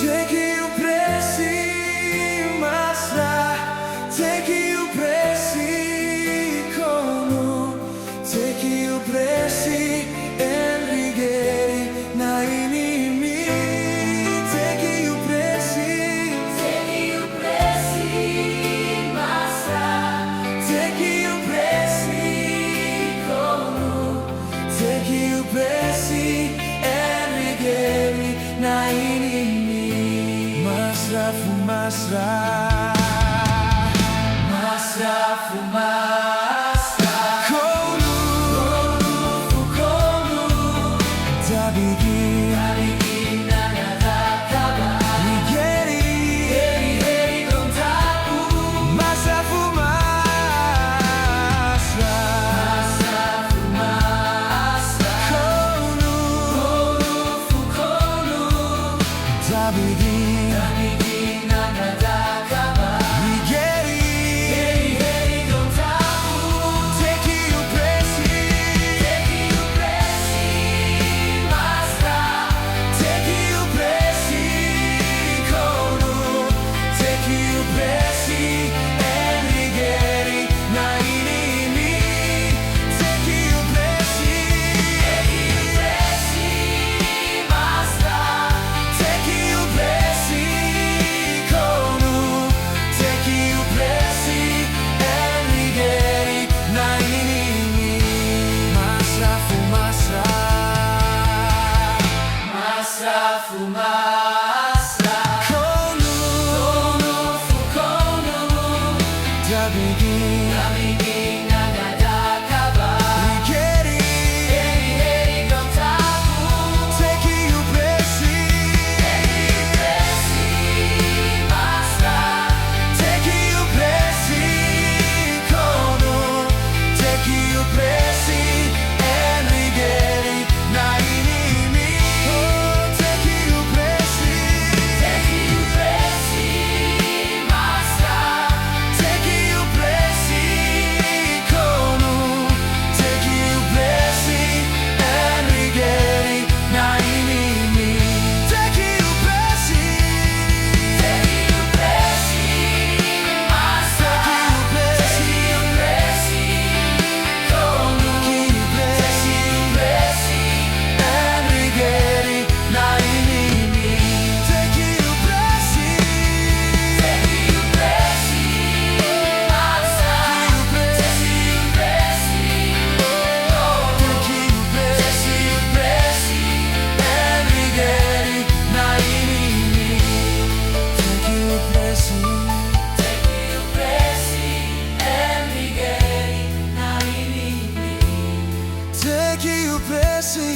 Teki upresi Masra, teki upresi konu, teki upresi enrigeri na inimi, teki upresi Masra, teki upresi konu, teki upresi enrigeri na inimi. Masra Masra Konu Tabigi Nagadakaba Heri Kontaku Masra Konu Tabigi Masra Konu Tabigi Nagadakaba Heri Kontaku Teki upresi Masra Teki upresi Konu Teki upresi enrigeri na inimi. Teki upresi